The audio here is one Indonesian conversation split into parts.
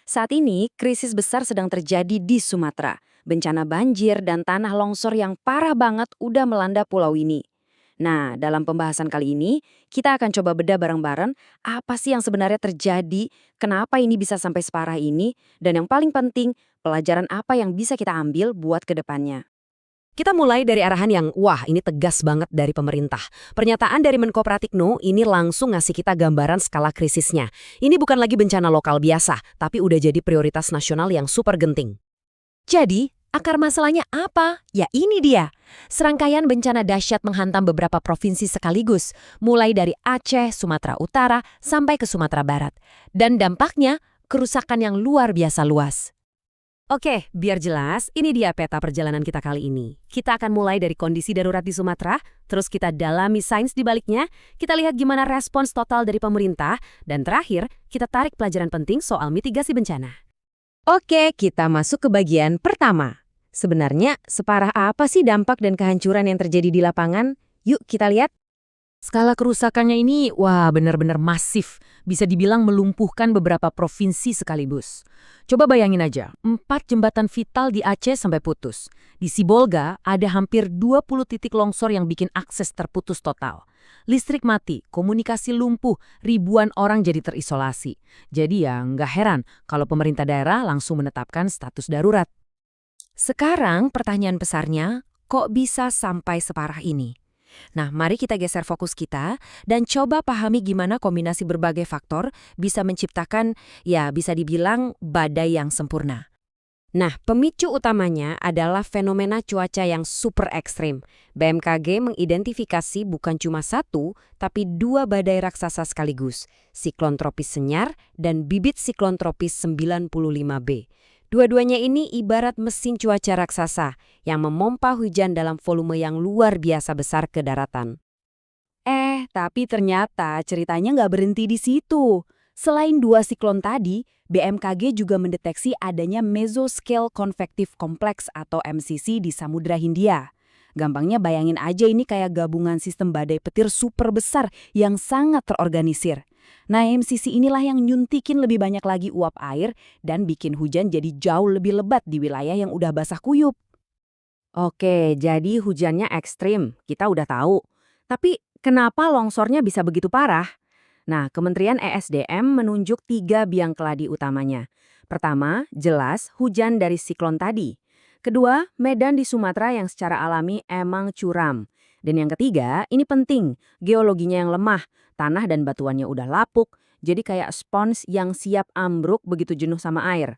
Saat ini, krisis besar sedang terjadi di Sumatera. Bencana banjir dan tanah longsor yang parah banget udah melanda pulau ini. Nah, dalam pembahasan kali ini, kita akan coba bedah bareng-bareng apa sih yang sebenarnya terjadi, kenapa ini bisa sampai separah ini, dan yang paling penting, pelajaran apa yang bisa kita ambil buat ke depannya. Kita mulai dari arahan yang, wah ini tegas banget dari pemerintah. Pernyataan dari Menko Pratikno ini langsung ngasih kita gambaran skala krisisnya. Ini bukan lagi bencana lokal biasa, tapi udah jadi prioritas nasional yang super genting. Jadi, akar masalahnya apa? Ya ini dia. Serangkaian bencana dahsyat menghantam beberapa provinsi sekaligus, mulai dari Aceh, Sumatera Utara, sampai ke Sumatera Barat. Dan dampaknya, kerusakan yang luar biasa luas. Oke, biar jelas, ini dia peta perjalanan kita kali ini. Kita akan mulai dari kondisi darurat di Sumatera, terus kita dalami sains di baliknya, kita lihat gimana respons total dari pemerintah, dan terakhir, kita tarik pelajaran penting soal mitigasi bencana. Oke, kita masuk ke bagian pertama. Sebenarnya, separah apa sih dampak dan kehancuran yang terjadi di lapangan? Yuk kita lihat. Skala kerusakannya ini, wah benar-benar masif. Bisa dibilang melumpuhkan beberapa provinsi sekaligus. Coba bayangin aja, 4 jembatan vital di Aceh sampai putus. Di Sibolga ada hampir 20 titik longsor yang bikin akses terputus total. Listrik mati, komunikasi lumpuh, ribuan orang jadi terisolasi. Jadi ya nggak heran kalau pemerintah daerah langsung menetapkan status darurat. Sekarang pertanyaan besarnya, kok bisa sampai separah ini? Nah, mari kita geser fokus kita dan coba pahami gimana kombinasi berbagai faktor bisa menciptakan, ya bisa dibilang badai yang sempurna. Nah, pemicu utamanya adalah fenomena cuaca yang super ekstrim. BMKG mengidentifikasi bukan cuma satu, tapi 2 badai raksasa sekaligus, siklon tropis Senyar dan bibit siklon tropis 95B. Dua-duanya ini ibarat mesin cuaca raksasa yang memompa hujan dalam volume yang luar biasa besar ke daratan. Tapi ternyata ceritanya nggak berhenti di situ. Selain 2 siklon tadi, BMKG juga mendeteksi adanya Mesoscale Convective Complex atau MCC di Samudra Hindia. Gampangnya bayangin aja ini kayak gabungan sistem badai petir super besar yang sangat terorganisir. Nah, MCC inilah yang nyuntikin lebih banyak lagi uap air dan bikin hujan jadi jauh lebih lebat di wilayah yang udah basah kuyup. Oke, jadi hujannya ekstrim, kita udah tahu. Tapi kenapa longsornya bisa begitu parah? Nah, Kementerian ESDM menunjuk 3 biang keladi utamanya. Pertama, jelas hujan dari siklon tadi. Kedua, medan di Sumatera yang secara alami emang curam. Dan yang ketiga, ini penting, geologinya yang lemah, tanah dan batuannya udah lapuk, jadi kayak spons yang siap ambruk begitu jenuh sama air.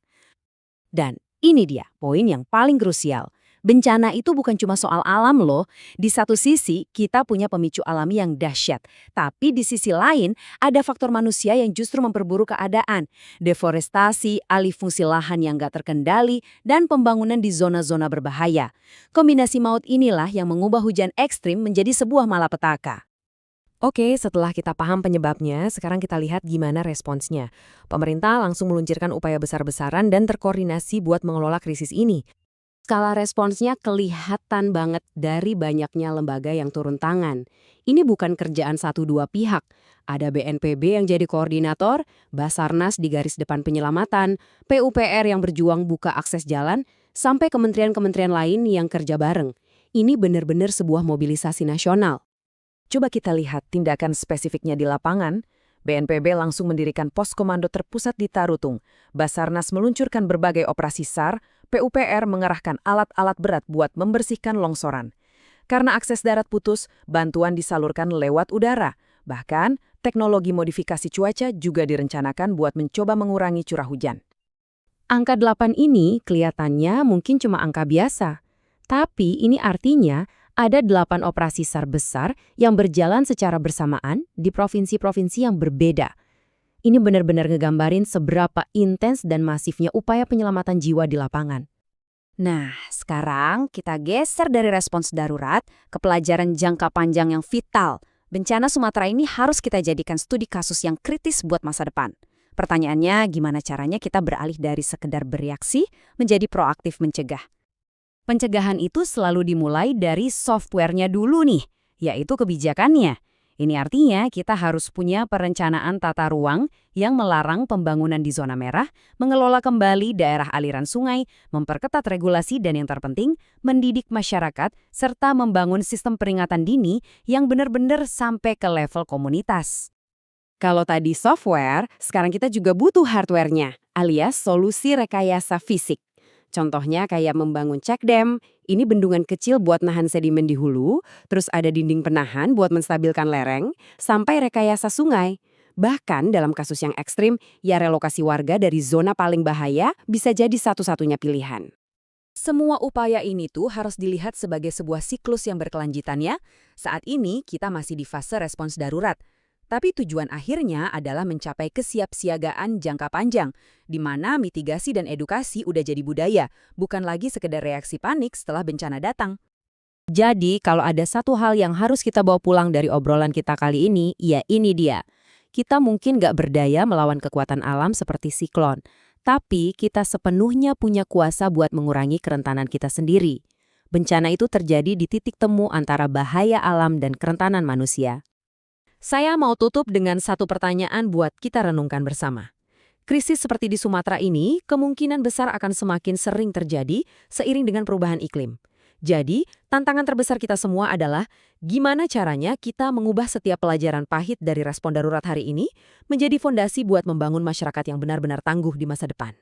Dan ini dia poin yang paling krusial. Bencana itu bukan cuma soal alam loh. Di satu sisi, kita punya pemicu alami yang dahsyat. Tapi di sisi lain, ada faktor manusia yang justru memperburuk keadaan. Deforestasi, alih fungsi lahan yang gak terkendali, dan pembangunan di zona-zona berbahaya. Kombinasi maut inilah yang mengubah hujan ekstrim menjadi sebuah malapetaka. Oke, setelah kita paham penyebabnya, sekarang kita lihat gimana responsnya. Pemerintah langsung meluncurkan upaya besar-besaran dan terkoordinasi buat mengelola krisis ini. Skala responsnya kelihatan banget dari banyaknya lembaga yang turun tangan. Ini bukan kerjaan 1-2 pihak. Ada BNPB yang jadi koordinator, Basarnas di garis depan penyelamatan, PUPR yang berjuang buka akses jalan, sampai kementerian-kementerian lain yang kerja bareng. Ini benar-benar sebuah mobilisasi nasional. Coba kita lihat tindakan spesifiknya di lapangan. BNPB langsung mendirikan pos komando terpusat di Tarutung. Basarnas meluncurkan berbagai operasi SAR, PUPR mengerahkan alat-alat berat buat membersihkan longsoran. Karena akses darat putus, bantuan disalurkan lewat udara. Bahkan, teknologi modifikasi cuaca juga direncanakan buat mencoba mengurangi curah hujan. Angka 8 ini kelihatannya mungkin cuma angka biasa. Tapi ini artinya ada 8 operasi SAR besar yang berjalan secara bersamaan di provinsi-provinsi yang berbeda. Ini benar-benar ngegambarin seberapa intens dan masifnya upaya penyelamatan jiwa di lapangan. Nah, sekarang kita geser dari respons darurat ke pelajaran jangka panjang yang vital. Bencana Sumatera ini harus kita jadikan studi kasus yang kritis buat masa depan. Pertanyaannya, gimana caranya kita beralih dari sekedar bereaksi menjadi proaktif mencegah? Pencegahan itu selalu dimulai dari softwarenya dulu nih, yaitu kebijakannya. Ini artinya kita harus punya perencanaan tata ruang yang melarang pembangunan di zona merah, mengelola kembali daerah aliran sungai, memperketat regulasi dan yang terpenting, mendidik masyarakat, serta membangun sistem peringatan dini yang benar-benar sampai ke level komunitas. Kalau tadi software, sekarang kita juga butuh hardware-nya, alias solusi rekayasa fisik. Contohnya kayak membangun check dam, ini bendungan kecil buat nahan sedimen di hulu, terus ada dinding penahan buat menstabilkan lereng, sampai rekayasa sungai. Bahkan dalam kasus yang ekstrim, ya relokasi warga dari zona paling bahaya bisa jadi satu-satunya pilihan. Semua upaya ini tuh harus dilihat sebagai sebuah siklus yang berkelanjutan ya. Saat ini kita masih di fase respons darurat. Tapi tujuan akhirnya adalah mencapai kesiapsiagaan jangka panjang, di mana mitigasi dan edukasi udah jadi budaya, bukan lagi sekedar reaksi panik setelah bencana datang. Jadi kalau ada satu hal yang harus kita bawa pulang dari obrolan kita kali ini, ya ini dia. Kita mungkin nggak berdaya melawan kekuatan alam seperti siklon, tapi kita sepenuhnya punya kuasa buat mengurangi kerentanan kita sendiri. Bencana itu terjadi di titik temu antara bahaya alam dan kerentanan manusia. Saya mau tutup dengan satu pertanyaan buat kita renungkan bersama. Krisis seperti di Sumatera ini kemungkinan besar akan semakin sering terjadi seiring dengan perubahan iklim. Jadi, tantangan terbesar kita semua adalah gimana caranya kita mengubah setiap pelajaran pahit dari respon darurat hari ini menjadi fondasi buat membangun masyarakat yang benar-benar tangguh di masa depan.